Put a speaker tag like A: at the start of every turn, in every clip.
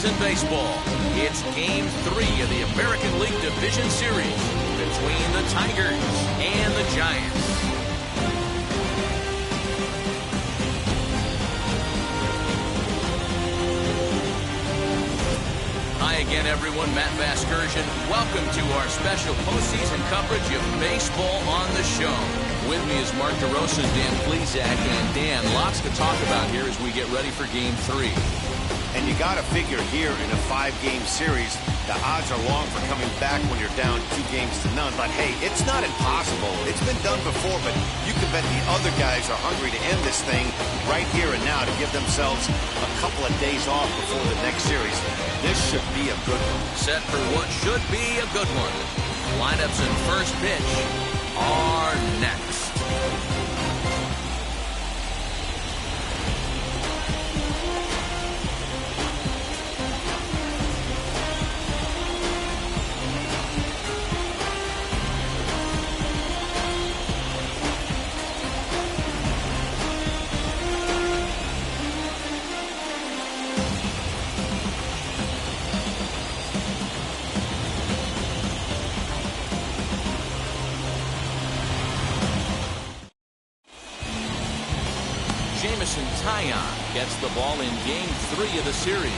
A: in baseball. It's Game 3 of the American League Division Series between the Tigers and the Giants. Hi again, everyone. Matt Vasgersian. Welcome to our special postseason coverage of baseball on the show. With me is Mark DeRosa, Dan Plesac, and Dan, lots to talk about here as we get ready for Game 3.
B: And you got to figure here in a 5-game series, the odds are long for coming back when you're down 2-0. But hey, it's not impossible. It's been done before, but you can bet the other guys are hungry to end this thing right here and now to give themselves a couple of days off before the next series. This should be a good one.
A: Set for what should be a good one. Lineups and first pitch are next. Jameson Taillon gets the ball in Game 3 of the series.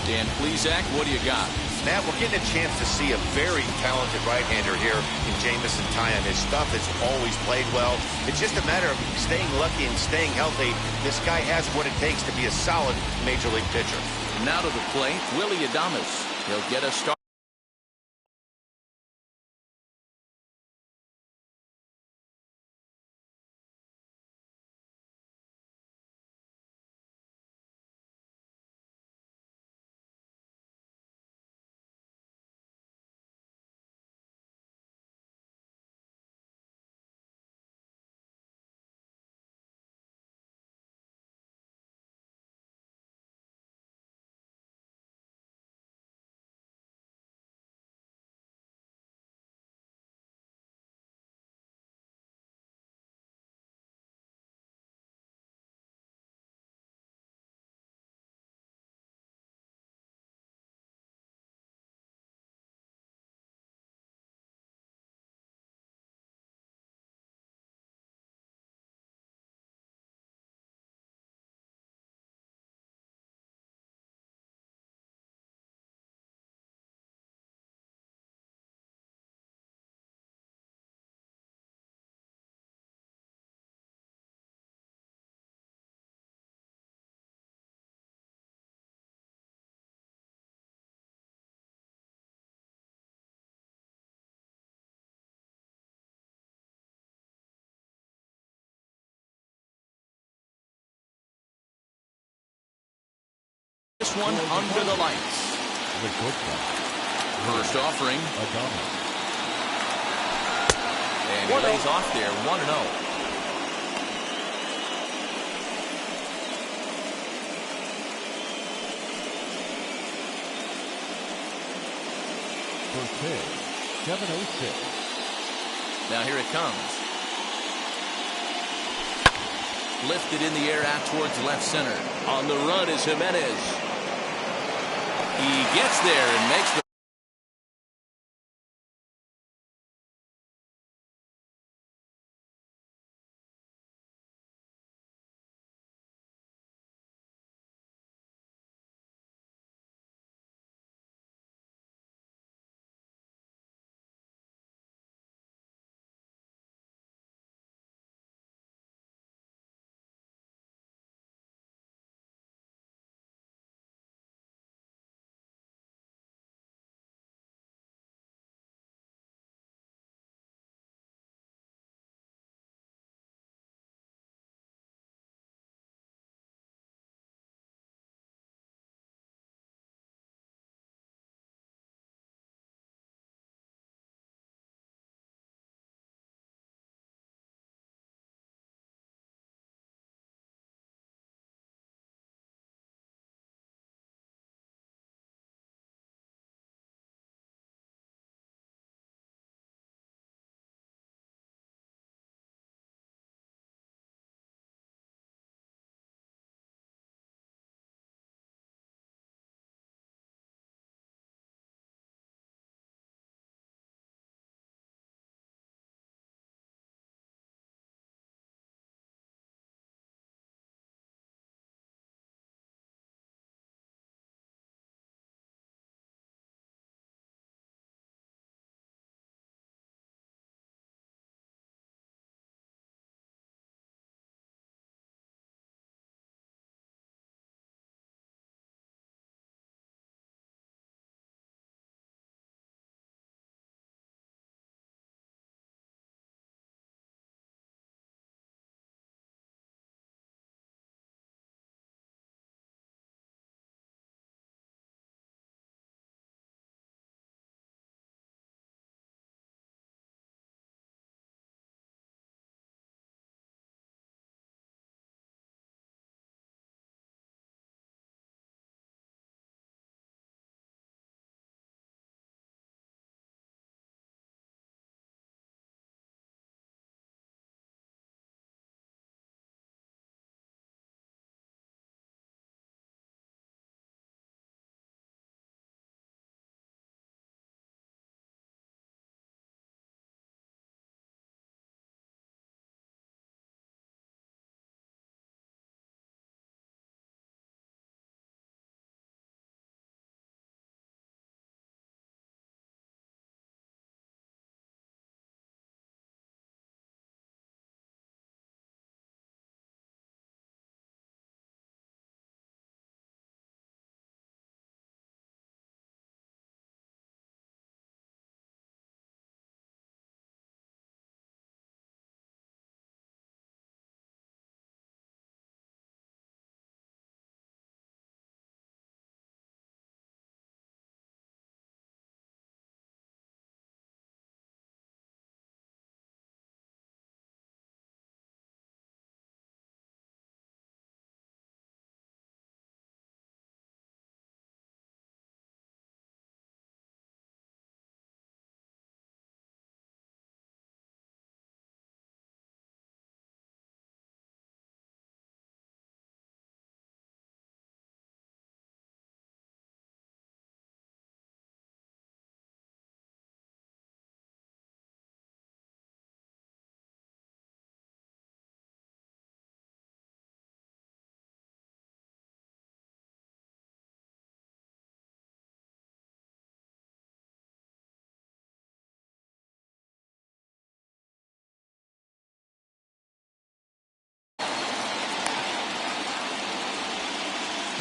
A: Dan Plesac, what do you got?
B: Matt, we're getting a chance to see a very talented right-hander here in Jameson Taillon. His stuff has always played well. It's just a matter of staying lucky and staying healthy. This guy has what it takes to be a solid Major League pitcher.
A: Now to the plate, Adonis. He'll get a start. This one under the lights. First offering.
C: Adonis.
A: And he lays off there, 1-0.
C: First pitch, 7-0-6.
A: Now here it comes. Lifted in the air out towards left center. On the run is Jimenez. He gets there and makes the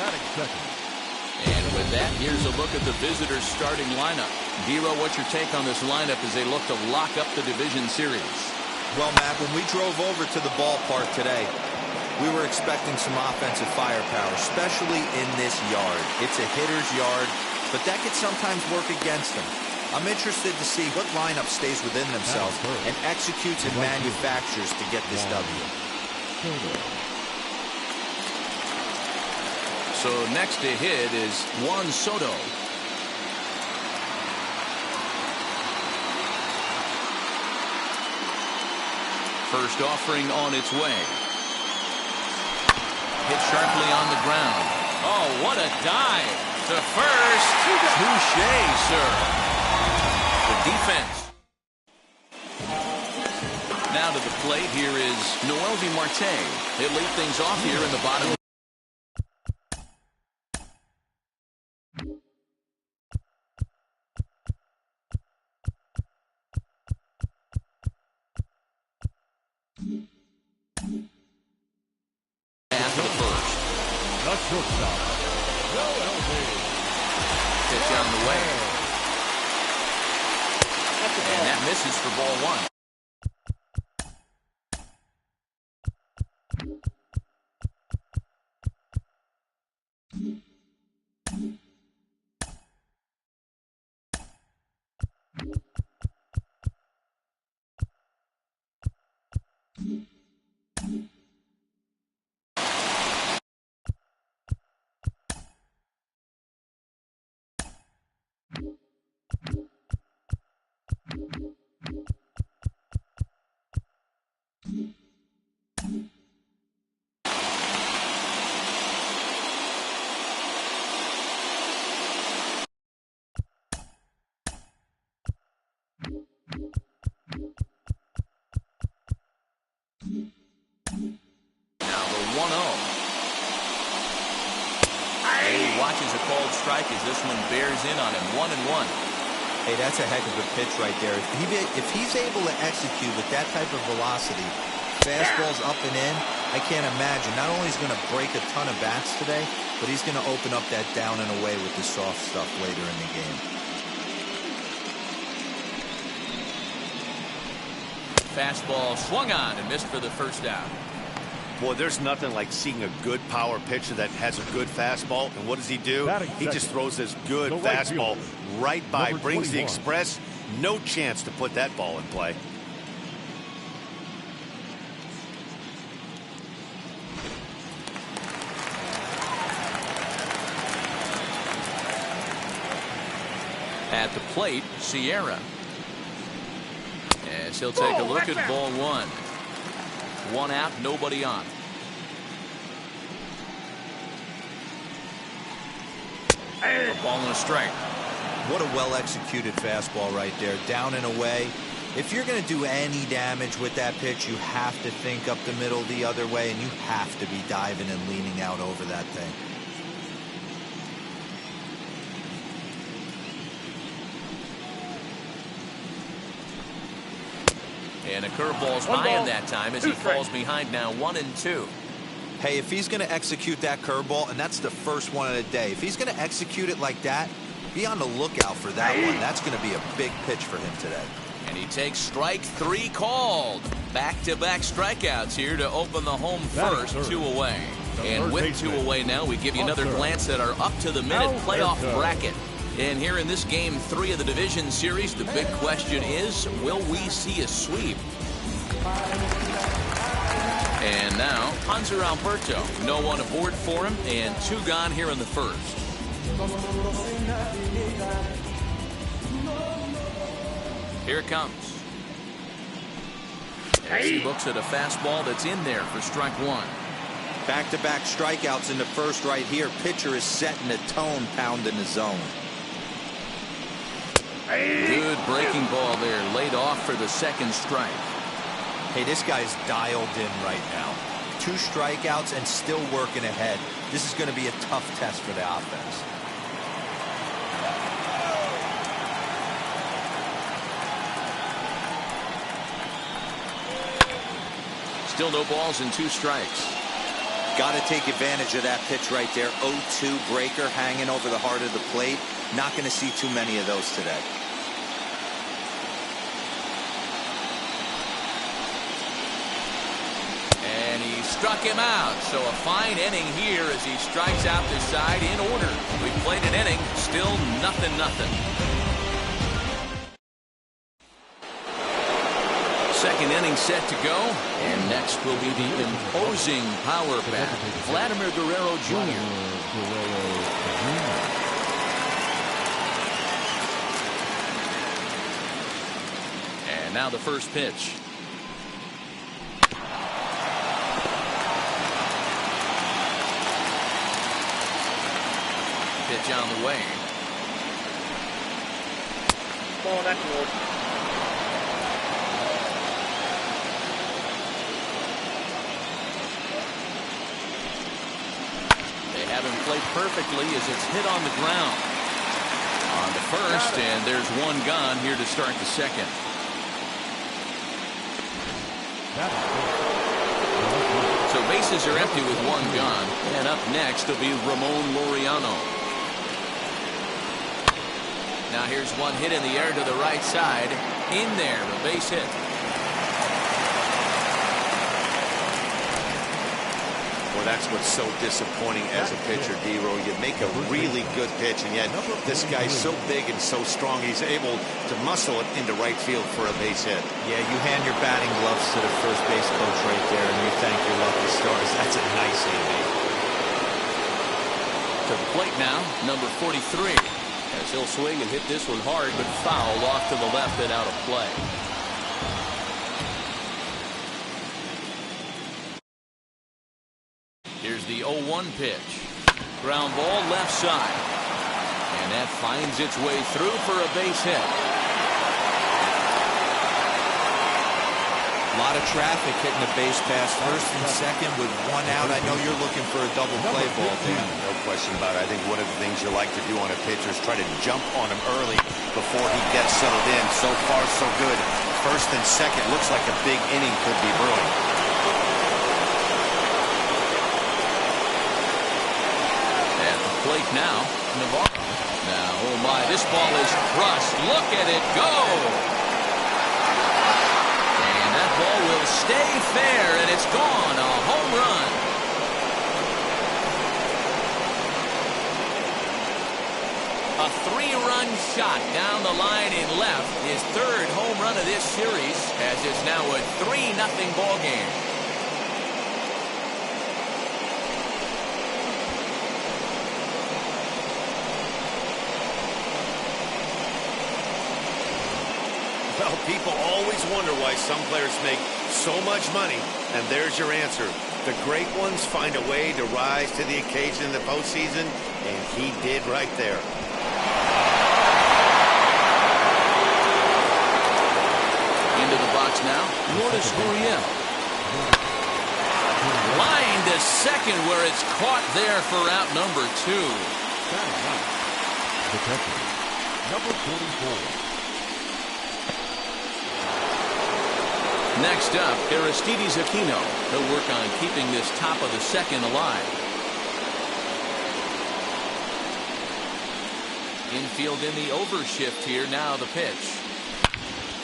C: Batting second.
A: And with that, here's a look at the visitors' starting lineup. Dero, what's your take on this lineup as they look to lock up the division series?
D: Well, Matt, when we drove over to the ballpark today, we were expecting some offensive firepower, especially in this yard. It's a hitter's yard, but that could sometimes work against them. I'm interested to see what lineup stays within themselves and executes and manufactures to get this W.
A: So next to hit is Juan Soto. First offering on its way. Hit sharply on the ground. Oh, what a dive to first. Touché, sir. The defense. Now to the plate, here is Noelvi Marte. He'll lead things off here in the bottom. After the first.
C: The shortstop, Noelvi.
A: Pitch on the way. And that misses for ball one. Now the 1-0. He watches a called strike as this one bears in on him. 1-1.
D: Hey, that's a heck of a pitch right there. If he's able to execute with that type of velocity, fastballs up and in, I can't imagine. Not only is he going to break a ton of bats today, but he's going to open up that down and away with the soft stuff later in the game.
A: Fastball swung on and missed for the first out.
B: Boy, there's nothing like seeing a good power pitcher that has a good fastball. And what does he do? He just throws this good fastball right by, brings the express. No chance to put that ball in play.
A: At the plate, Sierra. As he'll take a look at ball one. One out, nobody on. A ball and a strike.
D: What a well-executed fastball right there. Down and away. If you're going to do any damage with that pitch, you have to think up the middle the other way, and you have to be diving and leaning out over that thing.
A: And a curveball's high in that time as he falls behind now 1-2.
D: Hey, if he's going to execute that curveball, and that's the first one of the day, if he's going to execute it like that, be on the lookout for that one. That's going to be a big pitch for him today.
A: And he takes strike three called. Back-to-back strikeouts here to open the home first, 2 away. And with 2 away now, we give you another glance at our up-to-the-minute playoff bracket. And here in this game 3 of the division series, the big question is, will we see a sweep? And now, Hanser Alberto. No one aboard for him, and 2 gone here in the first. Here it comes. As he looks at a fastball that's in there for strike 1.
D: Back-to-back strikeouts in the first right here. Pitcher is setting the tone, pounding the zone.
A: Good breaking ball there, laid off for the second strike.
D: Hey, this guy's dialed in right now. 2 strikeouts and still working ahead. This is going to be a tough test for the offense.
A: Still no balls and 2 strikes.
D: Got to take advantage of that pitch right there. 0-2 breaker hanging over the heart of the plate. Not going to see too many of those today.
A: And he struck him out. So a fine inning here as he strikes out this side in order. We played an inning, still 0-0. Second inning set to go, and next will be the imposing power bat, Vladimir Guerrero Jr. And now the first pitch. Pitch on the way.
E: Oh, that's good.
A: Have him play perfectly as it's hit on the ground. On to first, and there's one gone here to start the second. So bases are empty with one gone, and up next will be Ramon Laureano. Now here's one hit in the air to the right side. In there, a base hit.
B: Well, that's what's so disappointing as a pitcher, D-Row. You make a really good pitch, and yet this guy's so big and so strong, he's able to muscle it into right field for a base hit.
D: Yeah, you hand your batting gloves to the first base coach right there, and you thank your lucky stars. That's a nice inning.
A: To the plate now, number 43. As he'll swing and hit this one hard, but foul off to the left and out of play. Here's the 0-1 pitch. Ground ball left side. And that finds its way through for a base hit.
D: A lot of traffic hitting the base pass first and second with one out. I know you're looking for a double play ball, Dan.
B: No question about it. I think one of the things you like to do on a pitcher is try to jump on him early before he gets settled in. So far, so good. First and second looks like a big inning could be brewing.
A: Plate now, Navarro. Now, oh my, this ball is crushed. Look at it go. And that ball will stay fair, and it's gone. A home run. A 3-run shot down the line in left. His third home run of this series, as it's now a 3-0 ball game.
B: Well, people always wonder why some players make so much money, and there's your answer. The great ones find a way to rise to the occasion in the postseason, and he did right there.
A: Into the box now, Lourdes Gurriel. Line to second where it's caught there for out number 2.
C: Detective, number 44.
A: Next up, Aristides Aquino. He'll work on keeping this top of the second alive. Infield in the overshift here. Now the pitch.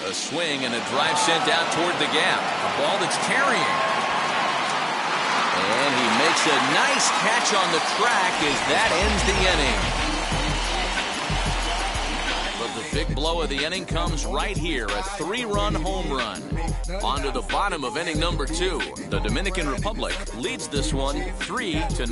A: A swing and a drive sent out toward the gap. A ball that's carrying. And he makes a nice catch on the track as that ends the inning. Big blow of the inning comes right here. A 3-run home run. On to the bottom of inning number 2. The Dominican Republic leads this one 3-0.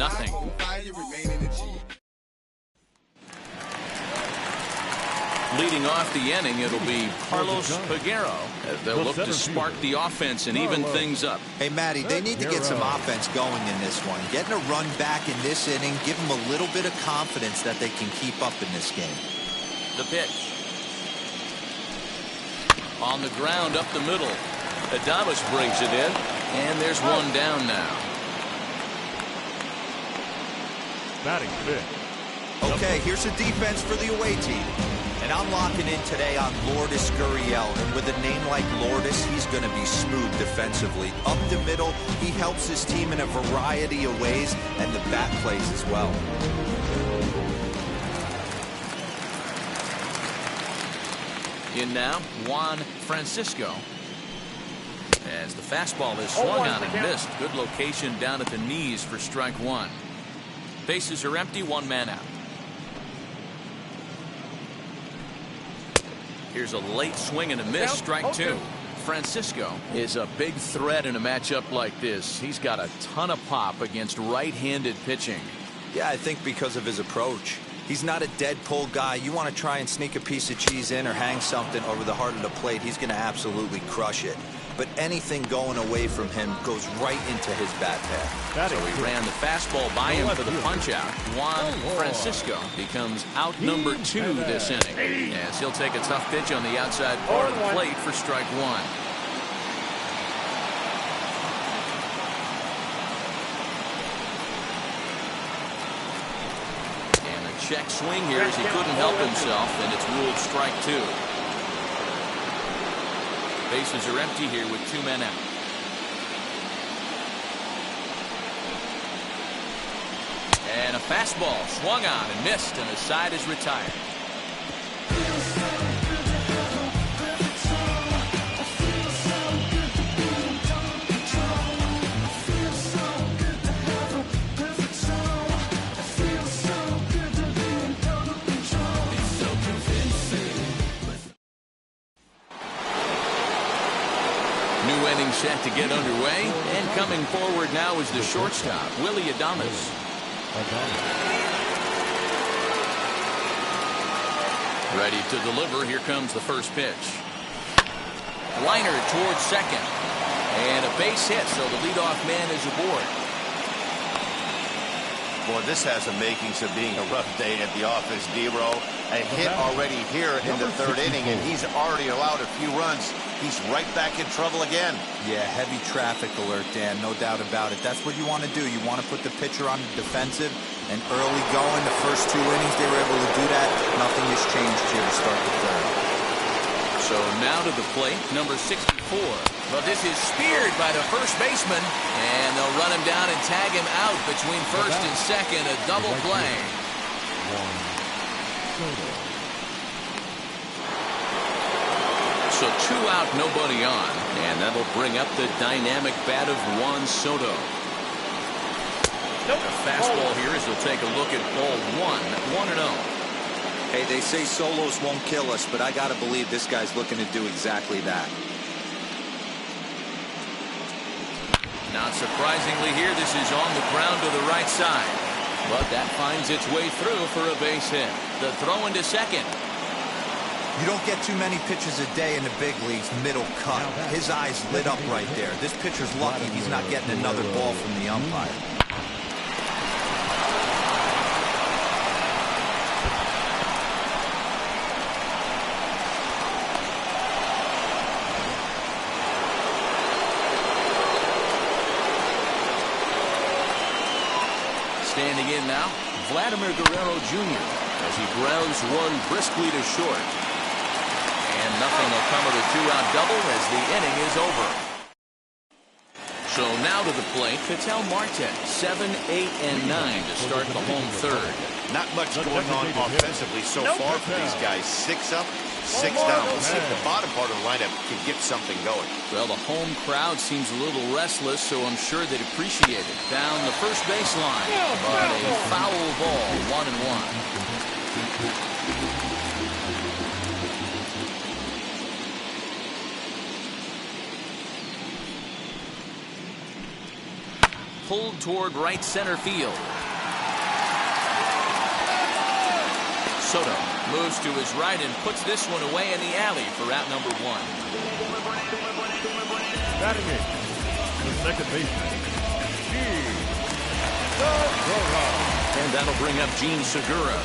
A: Leading off the inning, it'll be Carlos Peguero. They'll look to spark the offense and even things up.
D: Hey, Matty, they need to get some offense going in this one. Getting a run back in this inning, give them a little bit of confidence that they can keep up in this game.
A: The pitch. On the ground up the middle. Adonis brings it in, and there's one down now.
C: Batting fifth,
D: Okay, here's a defense for the away team. And I'm locking in today on Lourdes Gurriel. And with a name like Lourdes, he's going to be smooth defensively. Up the middle, he helps his team in a variety of ways, and the bat plays as well.
A: In now, Juan Francisco. As the fastball is swung on and missed. Good location down at the knees for strike one. Bases are empty, one man out. Here's a late swing and a miss, strike two. Francisco is a big threat in a matchup like this. He's got a ton of pop against right-handed pitching.
D: Yeah, I think because of his approach. He's not a dead pull guy. You want to try and sneak a piece of cheese in or hang something over the heart of the plate, he's going to absolutely crush it. But anything going away from him goes right into his bat path.
A: So he ran the fastball by him for the punch-out. Juan Francisco becomes out number 2 this inning, as he'll take a tough pitch on the outside part of the plate for strike one. And a check swing here as he couldn't help himself, and it's ruled strike two. Bases are empty here with 2 men out. And a fastball swung on and missed, and the side is retired. New inning set to get underway, and coming forward now is the shortstop, Willie Adonis. Ready to deliver. Here comes the first pitch. Liner towards second, and a base hit, so the leadoff man is aboard.
B: Boy, this has the makings of being a rough day at the office, D-Row. A hit already here in the third inning, and he's already allowed a few runs. He's right back in trouble again.
D: Yeah, heavy traffic alert, Dan, no doubt about it. That's what you want to do. You want to put the pitcher on the defensive, and early going, the first 2 innings, they were able to do that. Nothing has changed here to start the third.
A: So now to the plate, number 64. But this is speared by the first baseman, and they'll run him down and tag him out between first and second. A double play. So 2 out, nobody on, and that'll bring up the dynamic bat of Juan Soto. A fastball here as he'll take a look at ball 1-0.
D: Hey, they say solos won't kill us, but I got to believe this guy's looking to do exactly that.
A: Not surprisingly here, this is on the ground to the right side. But that finds its way through for a base hit. The throw into second.
D: You don't get too many pitches a day in the big leagues, middle cut. His eyes lit up right there. This pitcher's lucky he's not getting another ball from the umpire.
A: Standing in now, Vladimir Guerrero Jr. as he grounds one briskly to short. And nothing will come of the 2-out double as the inning is over. So now to the plate, Ketel Marte, 7, 8, and 9 to start the home third.
B: Not much going on offensively so far for these guys. 6 up, 6 down. Let's see if the bottom part of the lineup can get something going.
A: Well, the home crowd seems a little restless, so I'm sure they'd appreciate it. Down the first baseline, but a foul ball, 1-1. Pulled toward right center field. Soto moves to his right and puts this one away in the alley for out number 1.
C: Batting it, the second baseman, Segura.
A: And that'll bring up Gene Segura.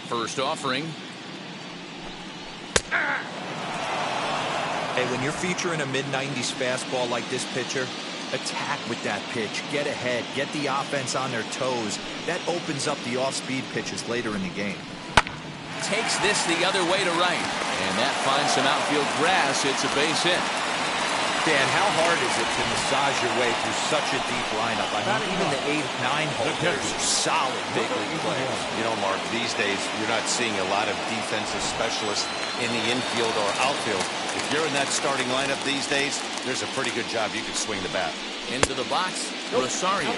A: First offering.
D: Hey, when you're featuring a mid-90s fastball like this pitcher, attack with that pitch. Get ahead. Get the offense on their toes. That opens up the off-speed pitches later in the game.
A: Takes this the other way to right. And that finds some outfield grass. It's a base hit.
D: Dan, how hard is it to massage your way through such a deep lineup? I mean, even the 8, 9 holders are solid big league players.
B: You know, Mark, these days you're not seeing a lot of defensive specialists in the infield or outfield. If you're in that starting lineup these days, there's a pretty good job you can swing the bat.
A: Into the box, Rosario.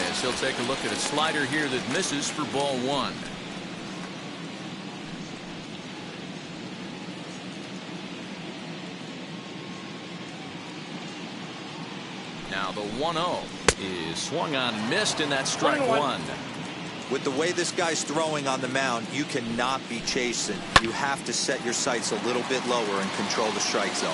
A: As he'll take a look at a slider here that misses for ball 1. Now the 1-0 is swung on and missed, and that's strike 1.
D: With the way this guy's throwing on the mound, you cannot be chasing. You have to set your sights a little bit lower and control the strike zone.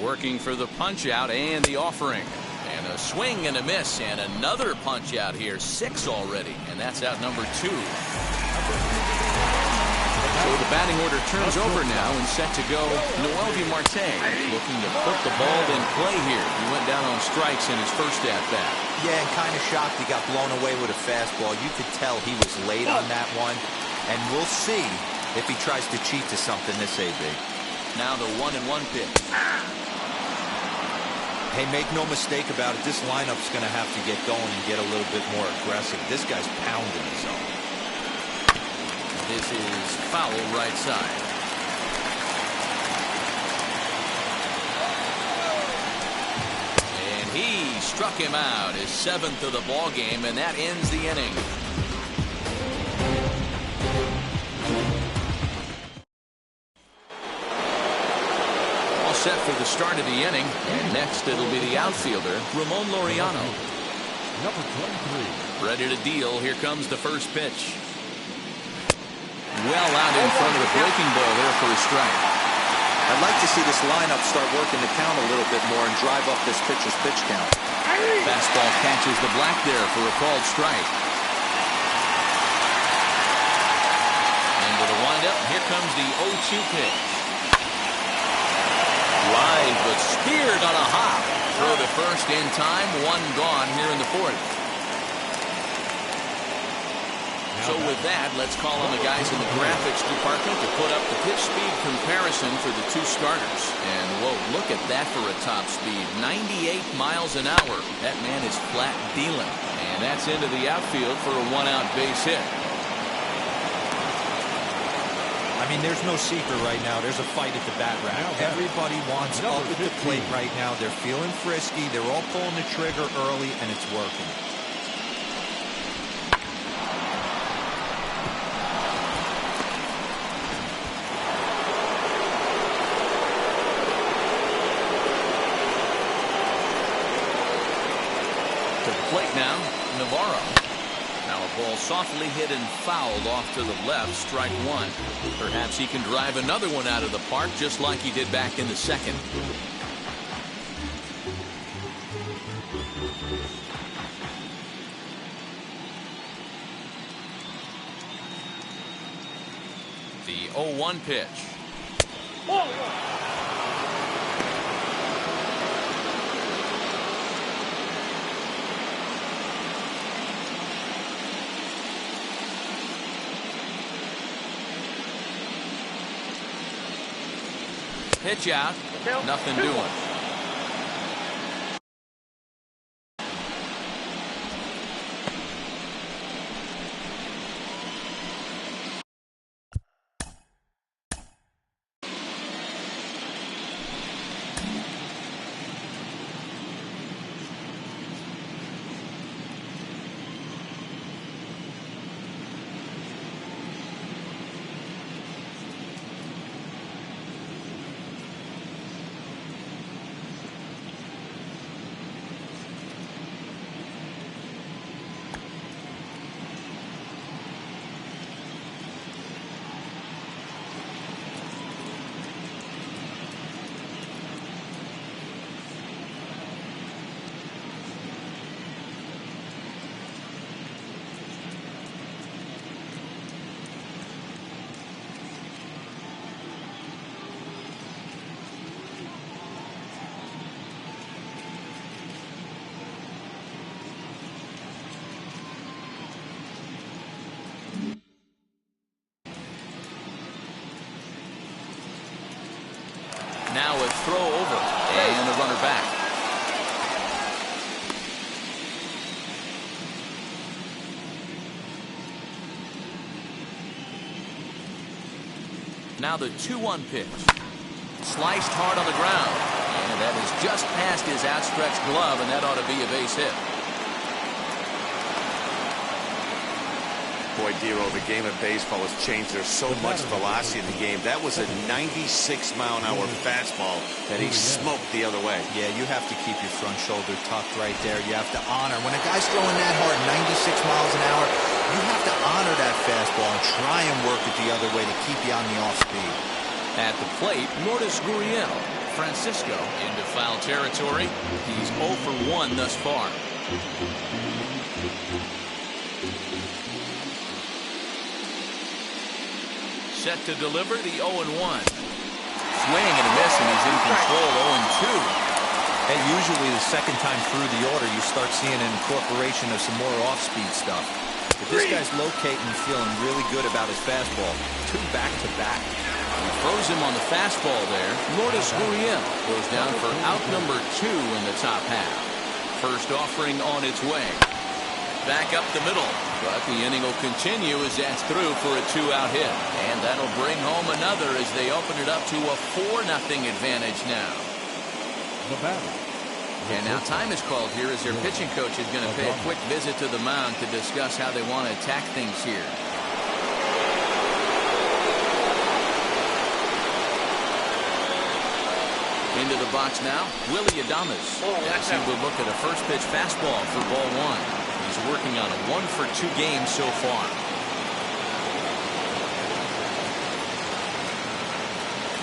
A: Working for the punch out and the offering. And a swing and a miss, and another punch out here. 6 already, and that's out number 2. So the batting order turns over now, and set to go Noel Marte, looking to put the ball in play here. He went down on strikes in his first at-bat.
D: Yeah, and kind of shocked he got blown away with a fastball. You could tell he was late on that one, and we'll see if he tries to cheat to something this AB.
A: Now the 1-1 pitch.
D: Hey, make no mistake about it, this lineup's going to have to get going and get a little bit more aggressive. This guy's pounding the zone.
A: This is foul right side. And he struck him out, his 7th of the ball game, and that ends the inning. Set for the start of the inning, and next it'll be the outfielder Ramon Laureano.
C: Number 23.
A: Ready to deal. Here comes the first pitch. Well out in front of the breaking ball there for a strike.
D: I'd like to see this lineup start working the count a little bit more and drive up this pitcher's pitch count.
A: Fastball catches the black there for a called strike. Into the windup. Here comes the 0-2 pitch. Line, but speared on a hop. Throw to first in time. 1 gone here in the 4th. So with that, let's call on the guys in the graphics department to put up the pitch speed comparison for the 2 starters. And whoa, look at that for a top speed. 98 miles an hour. That man is flat dealing. And that's into the outfield for a 1-out base hit.
D: I mean, there's no secret right now. There's a fight at the bat rack. Everybody wants up at the plate right now. They're feeling frisky. They're all pulling the trigger early, and it's working.
A: To the plate now, Navarro. Now a ball softly hit and fouled off to the left, strike 1. Perhaps he can drive another one out of the park just like he did back in the 2nd. The 0-1 pitch. Pitch out, nothing doing. Now the 2-1 pitch. Sliced hard on the ground. And that is just past his outstretched glove, and that ought to be a base hit.
B: Boy, Dero, the game of baseball has changed. There's so much velocity in the game. That was a 96-mile-an-hour fastball that he smoked the other way.
D: Yeah, you have to keep your front shoulder tucked right there. You have to honor. When a guy's throwing that hard, 96 miles an hour, you have to honor that fastball and try and work it the other way to keep you on the off-speed.
A: At the plate, Lourdes Gurriel. Francisco into foul territory. He's 0 for 1 thus far. Set to deliver the 0-1. Swing and a miss, and he's in control. 0-2.
D: And usually the second time through the order, you start seeing an incorporation of some more off-speed stuff. But this guy's locating and feeling really good about his fastball. 2 back-to-back.
A: He throws him on the fastball there. Lourdes Gurriel goes down for out number 2 in the top half. First offering on its way. Back up the middle. But the inning will continue as that's through for a 2-out hit. And that'll bring home another as they open it up to a 4-0 advantage now.
C: The batter.
A: And now time is called here as their pitching coach is going to pay a quick visit to the mound to discuss how they want to attack things here. Into the box now, Willie Adonis. As he will look at a first pitch fastball for ball 1. He's working on a 1-for-2 game so far.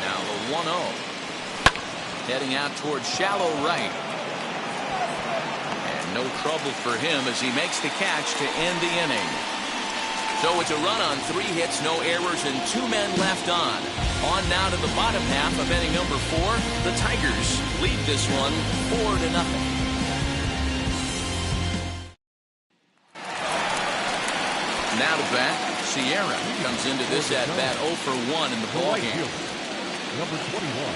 A: Now the 1-0. Heading out towards shallow right. And no trouble for him as he makes the catch to end the inning. So it's a run on 3 hits, no errors, and 2 men left on. On now to the bottom half of inning number 4. The Tigers lead this one 4-0. Now to bat, Sierra comes into this at bat 0 for 1 in the ballgame.
C: Number 21.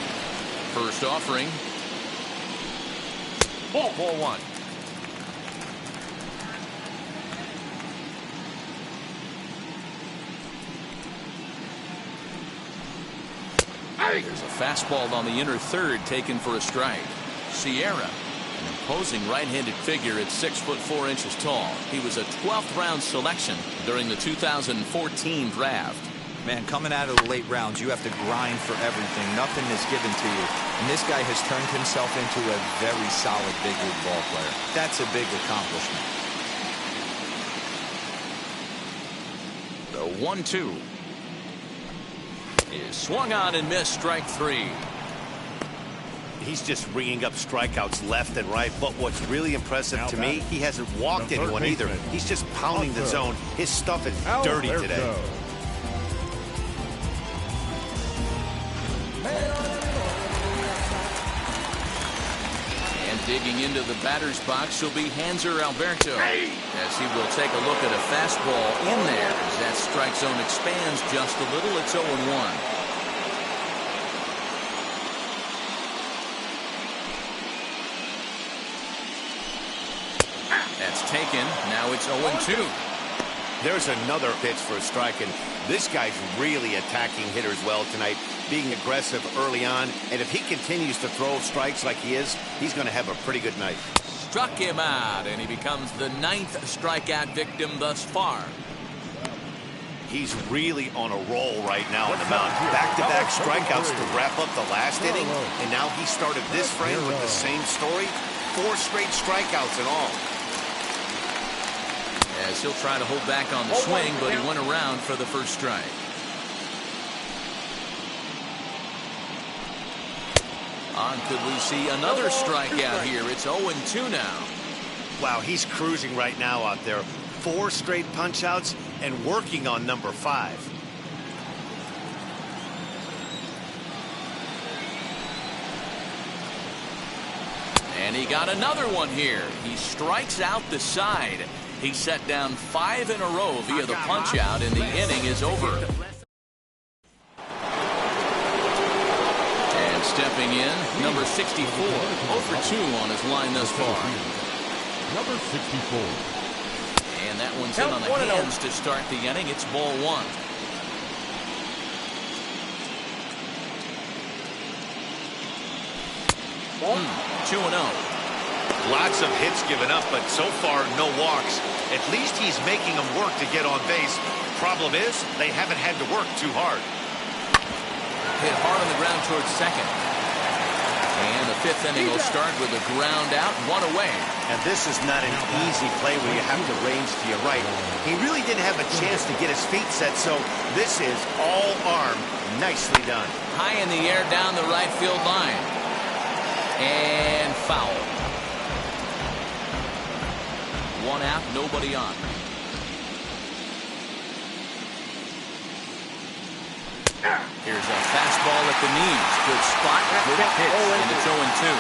A: First offering. Ball 1. There's a fastball on the inner third taken for a strike. Sierra, an imposing right-handed figure at 6'4" tall. He was a 12th round selection during the 2014 draft.
D: Man, coming out of the late rounds, you have to grind for everything. Nothing is given to you. And this guy has turned himself into a very solid big league ball player. That's a big accomplishment.
A: The 1-2 is swung on and missed, strike 3.
B: He's just ringing up strikeouts left and right. But what's really impressive to me, he hasn't walked anyone either. He's just pounding the zone. His stuff is dirty today.
A: And digging into the batter's box will be Hanser Alberto. As he will take a look at a fastball in there. As that strike zone expands just a little, it's 0-1. That's taken. Now it's 0-2.
B: There's another pitch for a strike, and this guy's really attacking hitters well tonight, being aggressive early on. And if he continues to throw strikes like he is, he's going to have a pretty good night.
A: Struck him out, and he becomes the 9th strikeout victim thus far.
B: He's really on a roll right now on the mound. Back-to-back strikeouts to wrap up the last inning, and now he started this frame with the same story. 4 straight strikeouts in all.
A: As he'll try to hold back on the swing, but he went around for the first strike. On could we see another strikeout here? It's 0-2 now.
B: Wow, he's cruising right now out there. 4 straight punch-outs and working on number 5.
A: And he got another one here. He strikes out the side. He set down 5 in a row via the punch-out, and the inning is over. And stepping in, number 64, 0 for 2 on his line thus far.
C: Number 64.
A: And that one's in on the hands to start the inning. It's ball 1. 2-0.
B: Lots of hits given up, but so far no walks. At least he's making them work to get on base. Problem is, they haven't had to work too hard.
A: Hit hard on the ground towards second. And the fifth inning will start with a ground out, 1 away.
B: And this is not an easy play where you have to range to your right. He really didn't have a chance to get his feet set, so this is all arm. Nicely done.
A: High in the air down the right field line. And foul. 1 out, nobody on. Here's a fastball at the knees. Good spot, good pitch, and it's 0-2.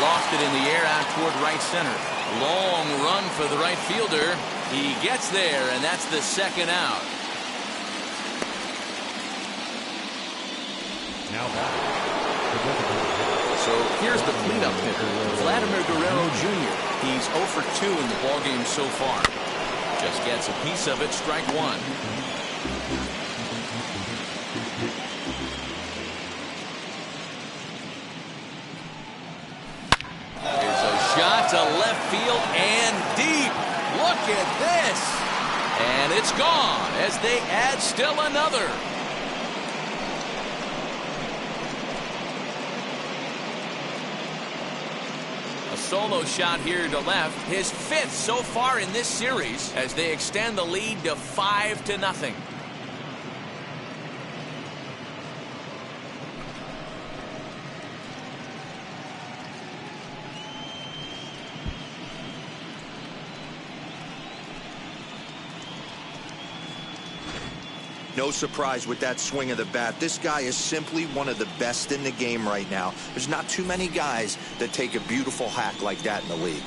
A: Lost it in the air out toward right center. Long run for the right fielder. He gets there, and that's the second out.
C: Now back.
A: So here's the cleanup hitter, Vladimir Guerrero Jr. He's 0 for 2 in the ballgame so far. Just gets a piece of it, strike 1. Here's a shot to left field and deep. Look at this. And it's gone as they add still another. A solo shot here to left, his 5th so far in this series as they extend the lead to 5-0.
D: No surprise with that swing of the bat. This guy is simply one of the best in the game right now. There's not too many guys that take a beautiful hack like that in the league.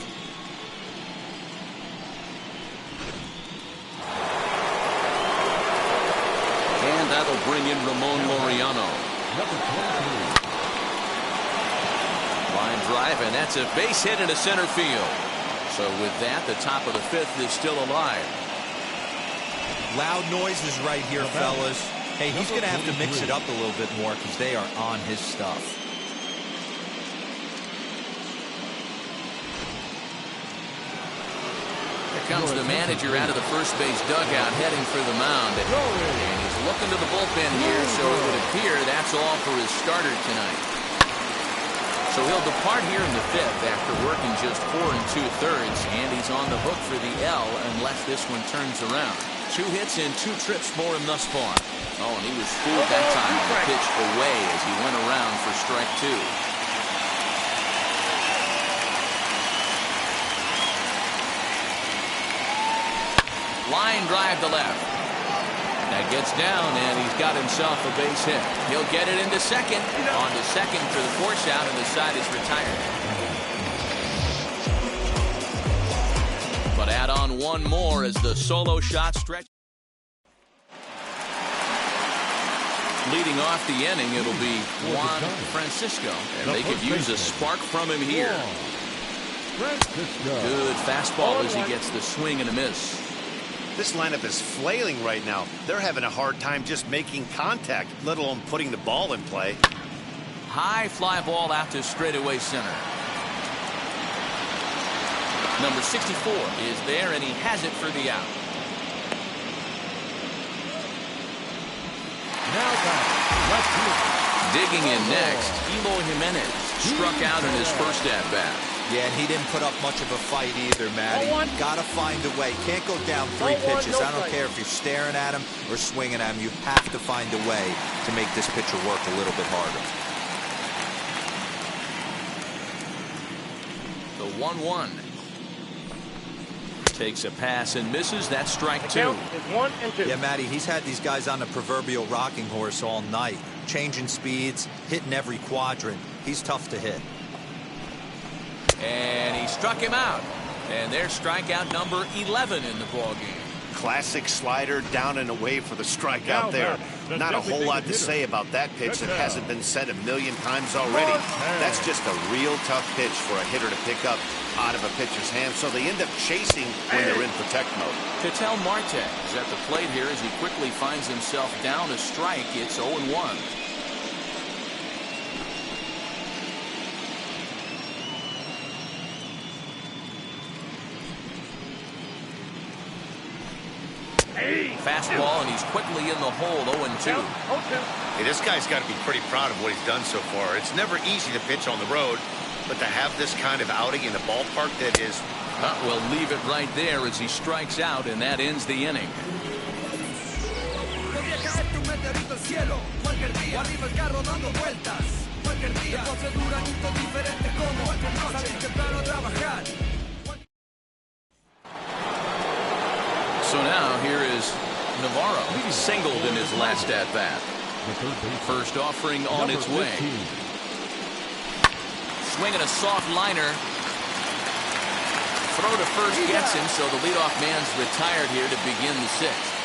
A: And that'll bring in Ramon Laureano. Line drive, and that's a base hit into center field. So with that, the top of the 5th is still alive.
D: Loud noises right here, fellas. Hey, he's going to have to mix it up a little bit more because they are on his stuff.
A: Here comes the manager out of the first base dugout heading for the mound. And he's looking to the bullpen here, so it would appear that's all for his starter tonight. So he'll depart here in the 5th after working just 4 2/3, and he's on the hook for the L unless this one turns around. 2 hits and 2 trips for him thus far. Oh, and he was fooled that time on the pitch away as he went around for strike 2. Line drive to left. That gets down, and he's got himself a base hit. He'll get it into second. On to second for the force out, and the side is retired. But add on one more as the solo shot stretch. Leading off the inning, it'll be Juan Francisco, and they could use a spark from him here. Good fastball as he gets the swing and a miss.
B: This lineup is flailing right now. They're having a hard time just making contact, let alone putting the ball in play.
A: High fly ball out to straightaway center. Number 64 is there, and he has it for the out.
C: Now back. Left field.
A: Digging in next, Eloy Jimenez struck out in his first at-bat.
D: Yeah, and he didn't put up much of a fight either, Matty. Got to find a way. Can't go down 3 pitches. I don't care if you're staring at him or swinging at him. You have to find a way to make this pitcher work a little bit harder.
A: The 1-1. Takes a pass and misses. That's strike 2.
D: Yeah, Matty, he's had these guys on the proverbial rocking horse all night. Changing speeds, hitting every quadrant. He's tough to hit.
A: And he struck him out. And there's strikeout number 11 in the ballgame.
B: Classic slider down and away for the strikeout there. Not a whole lot to say about that pitch that hasn't been said a million times already. That's just a real tough pitch for a hitter to pick up out of a pitcher's hand, so they end up chasing when they're in protect mode.
A: Ketel Marte is at the plate here as he quickly finds himself down a strike. It's 0-1. Fastball, and he's quickly in the hole. 0-2.
B: Hey, this guy's got to be pretty proud of what he's done so far. It's never easy to pitch on the road, but to have this kind of outing in the ballpark, that is.
A: We'll leave it right there as he strikes out, and that ends the inning. So now here is Navarro. He singled in his last at-bat. First offering on its way. Swinging a soft liner. Throw to first gets him, so the leadoff man's retired here to begin the sixth.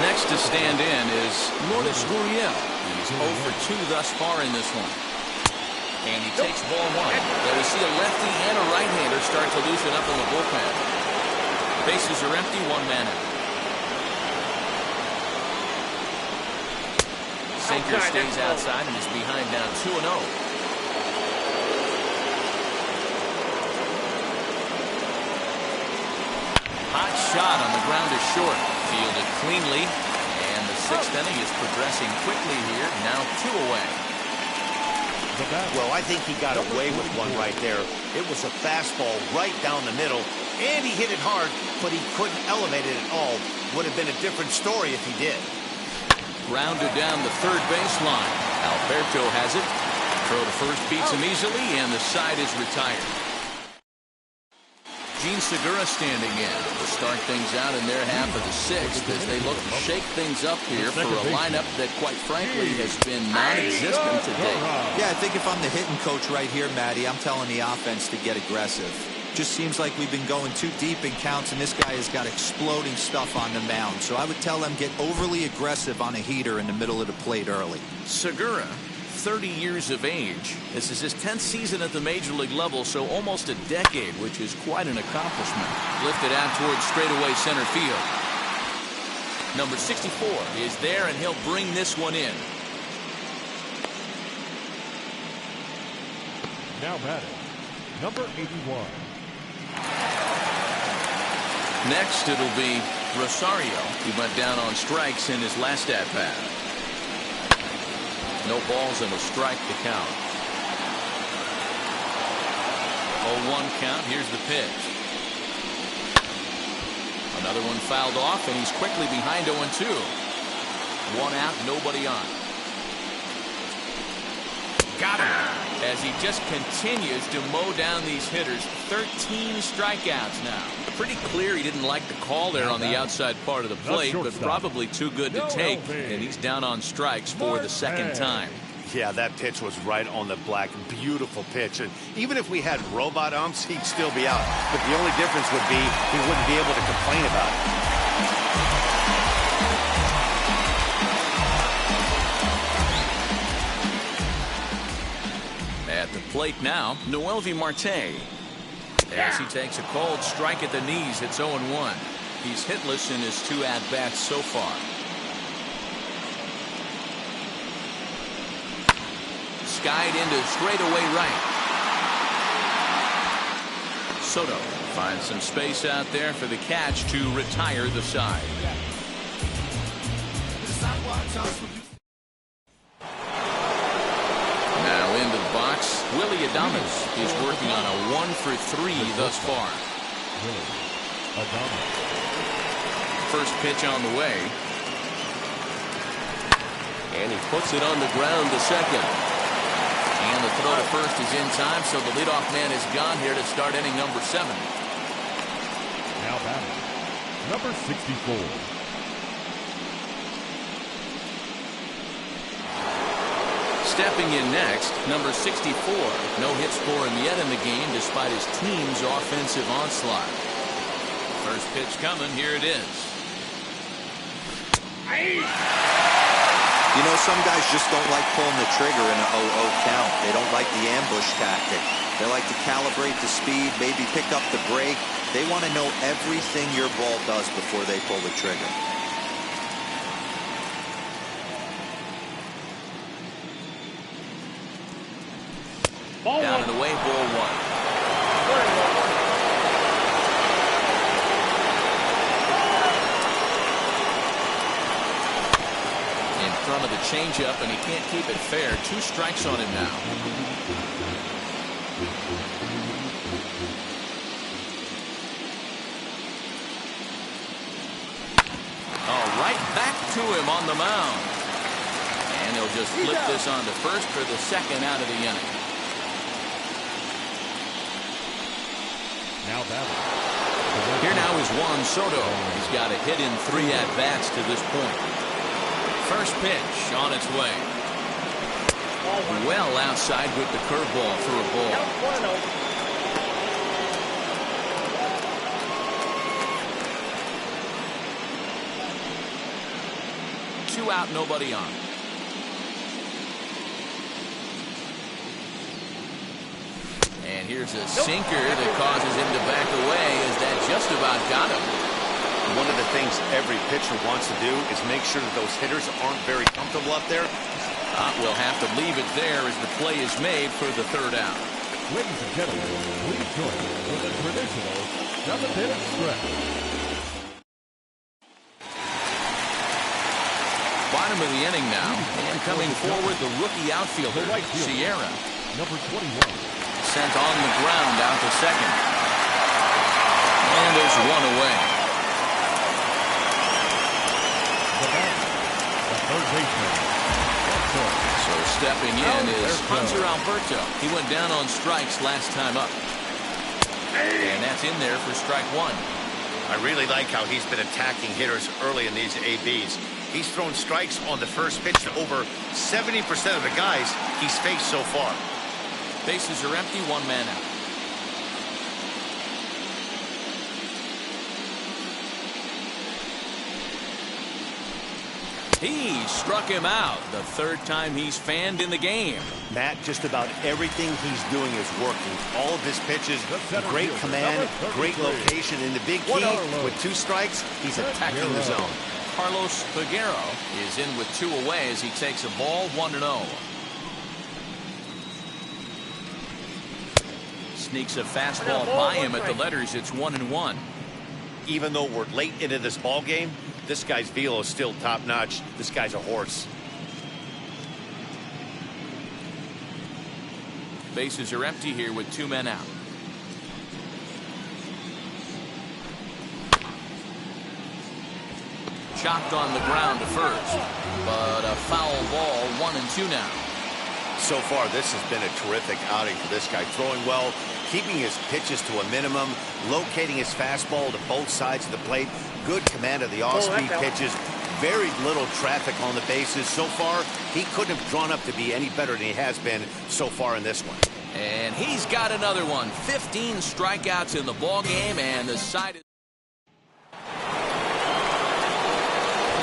A: Next to stand in is Lourdes Gurriel. He's 0 for 2 thus far in this one. And he takes ball one. There we see a lefty and a right-hander start to loosen up in the bullpen. Bases are empty, 1 man out. Sinker stays outside and is behind now 2-0. Hot shot on the ground to short. Fielded cleanly. And the sixth inning is progressing quickly here. Now 2 away.
B: Well, I think he got away with one right there. It was a fastball right down the middle, and he hit it hard, but he couldn't elevate it at all. Would have been a different story if he did.
A: Grounded down the third baseline. Alberto has it. Throw to first beats him easily, and the side is retired. Gene Segura standing in to start things out in their half of the sixth as they look to shake things up here for a lineup that, quite frankly, has been non-existent today.
D: Yeah, I think if I'm the hitting coach right here, Matty, I'm telling the offense to get aggressive. Just seems like we've been going too deep in counts, and this guy has got exploding stuff on the mound. So I would tell them get overly aggressive on a heater in the middle of the plate early.
A: Segura, 30 years of age. This is his 10th season at the major league level, so almost a decade, which is quite an accomplishment. Lifted out towards straightaway center field. Number 64 is there, and he'll bring this one in.
C: Now batting, number 81.
A: Next, it'll be Rosario. He went down on strikes in his last at-bat. No balls and a strike to count. 0-1 count. Here's the pitch. Another one fouled off, and he's quickly behind 0-2. 1 out, nobody on. Got him. As he just continues to mow down these hitters. 13 strikeouts now. Pretty clear he didn't like the call there on the outside part of the plate, but probably too good to take, and he's down on strikes for the second time.
B: Yeah, that pitch was right on the black. Beautiful pitch. And even if we had robot umps, he'd still be out. But the only difference would be he wouldn't be able to complain about it.
A: At the plate now, Noelvi Marte. As he takes a cold strike at the knees, it's 0-1. He's hitless in his 2 at-bats so far. Skied into straightaway right. Soto finds some space out there for the catch to retire the side. Now into the box, Willie Adonis is working on a 1 for 3 thus far. First pitch on the way. And he puts it on the ground to second. And the throw to first is in time, so the leadoff man is gone here to start inning number 7.
C: Now batting, number 64.
A: Stepping in next, number 64. No hits for him yet in the game despite his team's offensive onslaught. First pitch coming. Here it is.
D: You know, some guys just don't like pulling the trigger in an 0-0 count. They don't like the ambush tactic. They like to calibrate the speed, maybe pick up the brake. They want to know everything your ball does before they pull the trigger.
A: Down and away, ball one. In front of the changeup, and he can't keep it fair. 2 strikes on him now. Oh, right back to him on the mound. And he'll just flip this on to first for the second out of the inning.
C: Now batting.
A: Here now is Juan Soto. He's got a hit in 3 at-bats to this point. First pitch on its way. Well outside with the curveball for a ball. 2 out, nobody on. And here's a sinker that causes him to back away as that just about got him.
B: One of the things every pitcher wants to do is make sure that those hitters aren't very comfortable up there.
A: We'll have to leave it there as the play is made for the 3rd out.
C: Ladies and gentlemen, please join us for the traditional 7th-inning stretch.
A: Bottom of the inning now, and coming forward the rookie outfielder, Serie.
C: Number 21.
A: Sent on the ground out to second. And there's 1 away.
C: The third baseman.
A: So stepping in is Hunter Alberto. He went down on strikes last time up. And that's in there for strike 1.
B: I really like how he's been attacking hitters early in these ABs. He's thrown strikes on the first pitch to over 70% of the guys he's faced so far.
A: Bases are empty, 1 man out. He struck him out the 3rd time he's fanned in the game.
B: Matt, just about everything he's doing is working. All of his pitches, great command, great location. In the big key, with 2 strikes, he's attacking the zone.
A: Carlos Peguero is in with 2 away as he takes a ball 1-0. Sneaks a fastball by him at the letters. It's 1-1.
B: Even though we're late into this ball game, this guy's velo is still top notch. This guy's a horse.
A: Bases are empty here with 2 men out. Chopped on the ground to first, but a foul ball. 1-2 now.
B: So far, this has been a terrific outing for this guy. Throwing well, keeping his pitches to a minimum, locating his fastball to both sides of the plate. Good command of the off-speed pitches. Very little traffic on the bases. So far, he couldn't have drawn up to be any better than he has been so far in this one.
A: And he's got another one. 15 strikeouts in the ball game, and the side is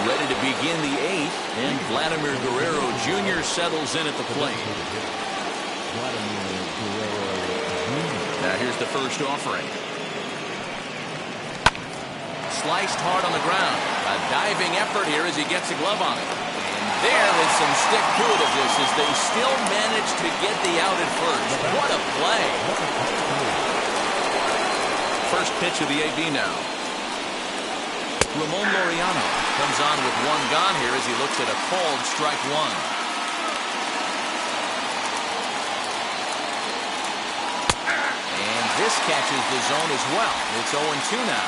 A: ready to begin the 8th, and Vladimir Guerrero Jr. settles in at the plate. Now here's the first offering. Sliced hard on the ground. A diving effort here as he gets a glove on it. And there is some stick to it of this as they still manage to get the out at first. What a play. First pitch of the AB now. Ramon Laureano comes on with 1 gone here as he looks at a called strike 1. And this catches the zone as well. It's 0-2 now.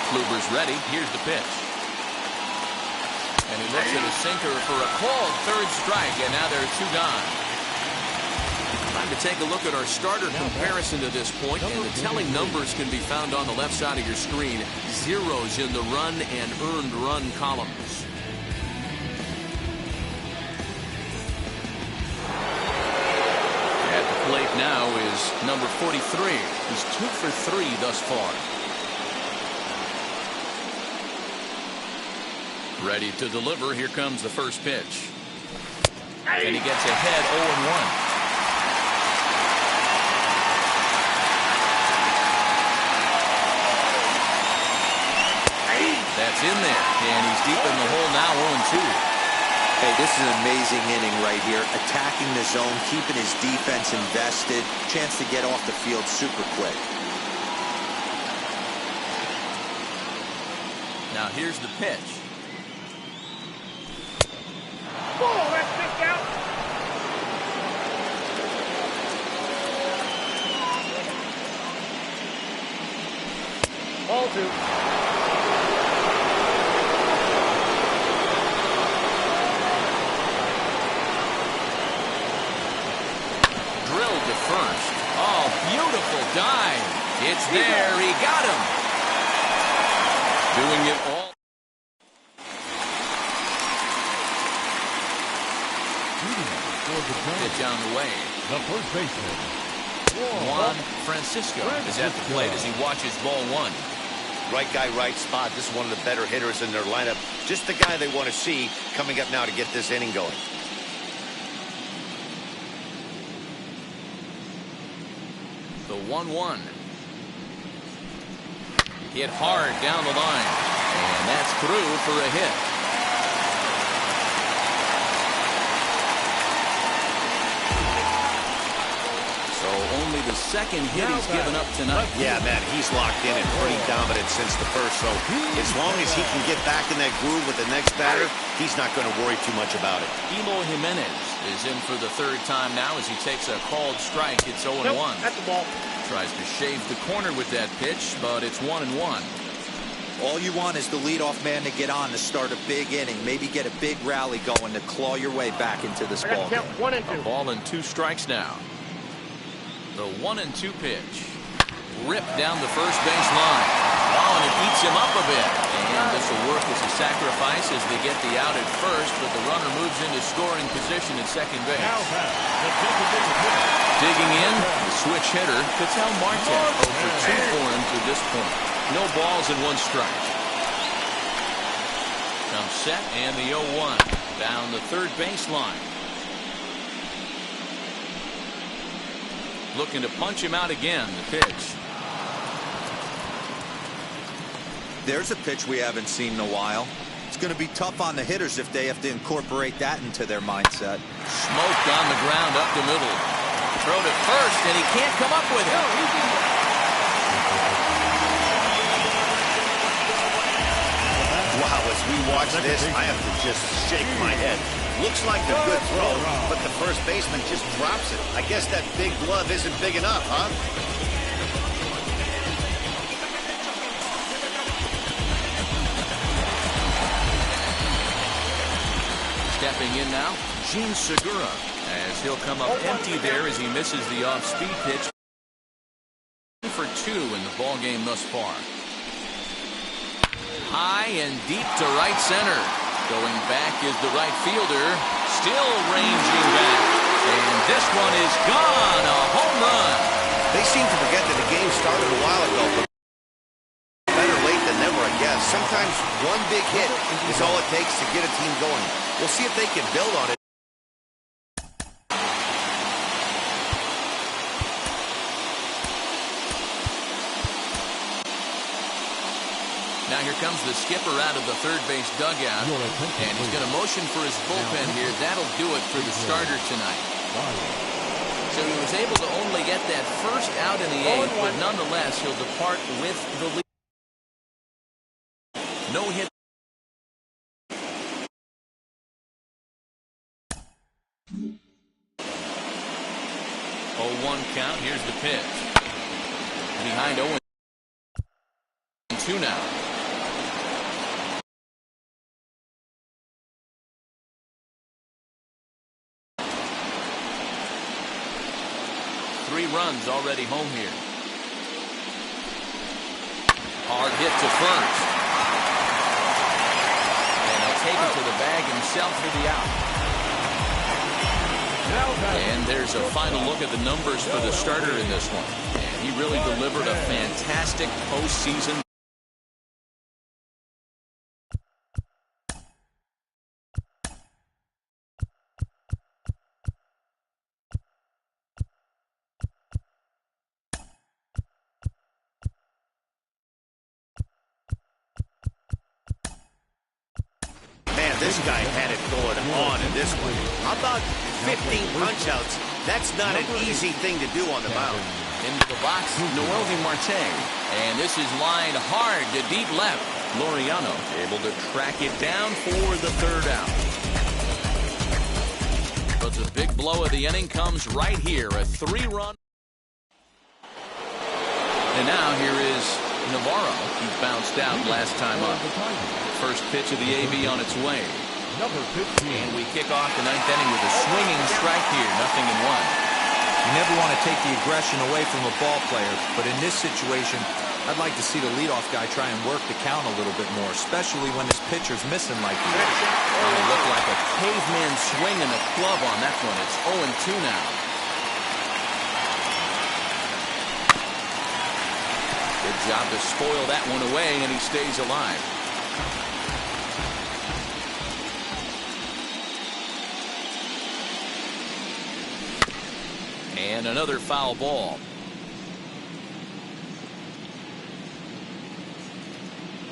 A: Kluber's ready. Here's the pitch. And he looks at a sinker for a called 3rd strike, and now there are 2 gone. Time to take a look at our starter comparison to this point, and the telling numbers can be found on the left side of your screen. Zeros in the run and earned run columns. At the plate now is number 43. He's 2 for 3 thus far. Ready to deliver. Here comes the first pitch. And he gets ahead 0-1. That's in there, and he's deep in the hole now, 0-2.
D: Hey, this is an amazing inning right here. Attacking the zone, keeping his defense invested. Chance to get off the field super quick.
A: Now here's the pitch.
E: Ball, that's kicked out. Ball 2.
A: Drilled to first. Oh, beautiful dive. It's there. He got him. Doing it all. Pitch on the way.
C: The first baseman,
A: Juan Francisco is at the plate as he watches ball 1.
B: Right guy, right spot. This is one of the better hitters in their lineup. Just the guy they want to see coming up now to get this inning going.
A: The 1-1. Hit hard down the line. And that's through for a hit. So only the second hit he's given up tonight.
B: Yeah, man, he's locked in and pretty dominant since the first. So as long as he can get back in that groove with the next batter, he's not going to worry too much about it.
A: Eloy Jimenez is in for the third time now as he takes a called strike. It's 0-1.
E: Nope, that's the ball.
A: Tries to shave the corner with that pitch, but it's 1-1.
D: All you want is the leadoff man to get on to start a big inning. Maybe get a big rally going to claw your way back into this ball game.
E: 1 and 2.
A: A ball and 2 strikes now. The 1-2 pitch. Ripped down the first base line. Oh, and it eats him up a bit. And this will work as a sacrifice as they get the out at first, but the runner moves into scoring position at second base. Digging in, the switch hitter, Ketel Marte, 0 for 2 for him to this point. No balls and 1 strike. Comes set and the 0-1 down the third baseline. Looking to punch him out again. The pitch.
D: There's a pitch we haven't seen in a while. It's going to be tough on the hitters if they have to incorporate that into their mindset.
A: Smoked on the ground up the middle. Throw to first, and he can't come up with it.
B: Wow, as we watch this, I have to just shake my head. Looks like a good throw, but the first baseman just drops it. I guess that big glove isn't big enough, huh?
A: Stepping in now, Gene Segura, as he'll come up empty there as he misses the off-speed pitch. For 2 in the ball game thus far. High and deep to right center. Going back is the right fielder. Still ranging back. And this one is gone. A home run.
B: They seem to forget that the game started a while ago. But better late than never, I guess. Sometimes one big hit is all it takes to get a team going. We'll see if they can build on it.
A: Now here comes the skipper out of the third base dugout, and he's going to motion for his bullpen here. That'll do it for the starter tonight. So he was able to only get that first out in the 8th, but nonetheless he'll depart with the lead. No hit. 0-1 count. Here's the pitch. Behind 0-2 now. Three runs already home here. Hard hit to first. And he'll take it to the bag himself for the out. And there's a final look at the numbers for the starter in this one. And he really delivered a fantastic postseason.
B: This guy had it going on in this one. How about 15 punch-outs? That's not an easy thing to do on the mound.
A: Into the box, Noelvi Marte. And this is lined hard to deep left. Laureano able to track it down for the third out. But the big blow of the inning comes right here. A 3-run. And now here is Navarro. He bounced out last time up. First pitch of the AB on its way.
C: Number 15.
A: And we kick off the ninth inning with a swinging strike here. 0-1.
D: You never want to take the aggression away from a ball player, but in this situation, I'd like to see the leadoff guy try and work the count a little bit more, especially when his pitcher's missing like he is.
A: Well, it looked like a caveman swinging a club on that one. It's 0-2 now. Good job to spoil that one away, and he stays alive. And another foul ball.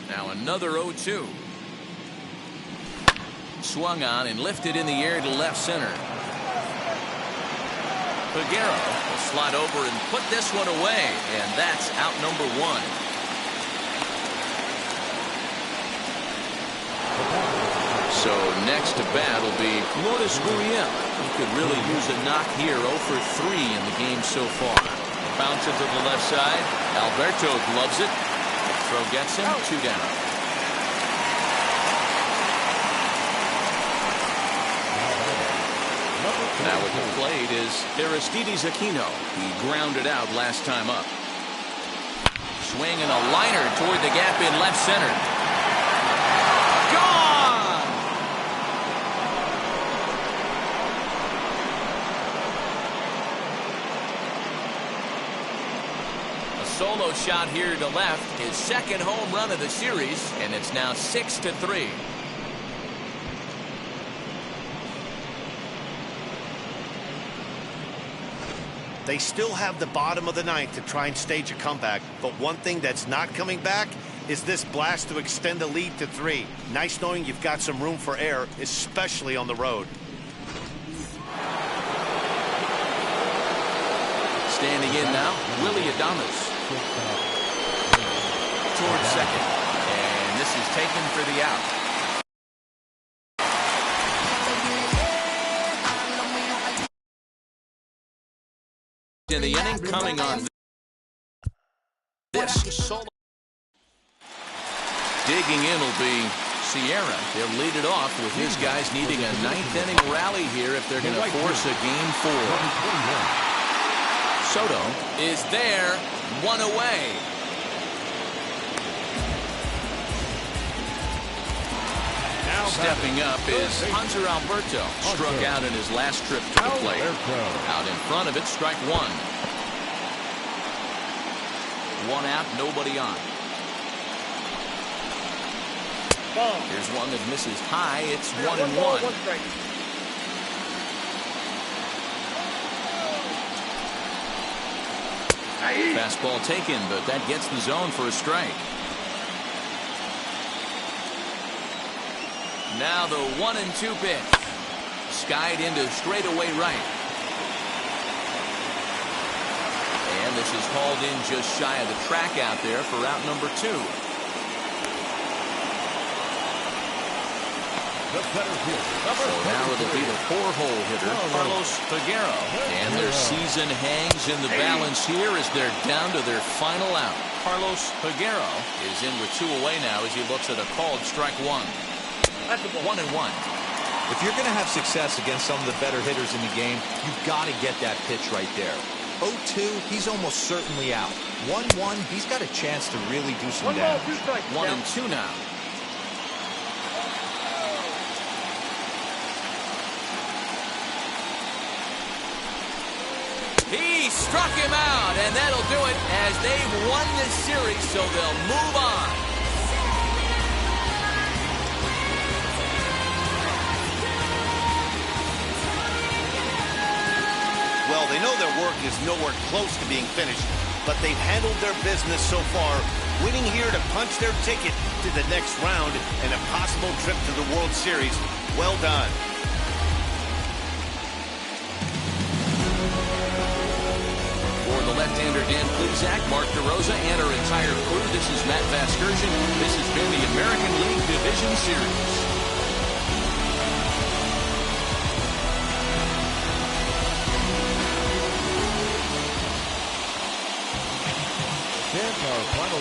A: Now another 0-2. Swung on and lifted in the air to left center. Figueroa will slide over and put this one away, and that's out number 1. So next to bat will be Lourdes Gurriel. He could really use a knock here. 0 for 3 in the game so far. Bounce it to the left side. Alberto gloves it. The throw gets him. 2 down. Now at the plate is Aristides Aquino. He grounded out last time up. Swing and a liner toward the gap in left center. Gone! A solo shot here to left. His second home run of the series, and it's now 6-3.
B: They still have the bottom of the ninth to try and stage a comeback, but one thing that's not coming back is this blast to extend the lead to 3. Nice knowing you've got some room for error, especially on the road.
A: Standing in now, Willie Adonis. Towards second. And this is taken for the out. In the inning, coming on this solo. Digging in will be Sierra. He'll lead it off with his guys needing a ninth inning rally here if they're going to force a game 4. Soto is there, 1 away. Stepping up is Hunter Alberto. Struck out in his last trip to the plate. Out in front of it, strike 1. 1 out, nobody on. Here's one that misses high. It's 1-1. Fastball taken, but that gets the zone for a strike. Now the 1-2 pitch. Skied into straightaway right. And this is hauled in just shy of the track out there for out number 2. So now it'll be the 4-hole hitter, Carlos Figueroa. And their season hangs in the balance here as they're down to their final out. Carlos Figueroa is in with 2 away now as he looks at a called strike 1. 1-1.
D: If you're going to have success against some of the better hitters in the game, you've got to get that pitch right there. 0-2, he's almost certainly out. 1-1, he's got a chance to really do some damage.
A: 1-2 now. He struck him out, and that'll do it as they've won this series, so they'll move on.
B: Well, they know their work is nowhere close to being finished, but they've handled their business so far winning here to punch their ticket to the next round and a possible trip to the World Series. Well done.
A: For the left-hander Dan Plezak, Mark DeRosa, and our entire crew, this is Matt Vasgersian. This has been the American League Division Series.
C: Our final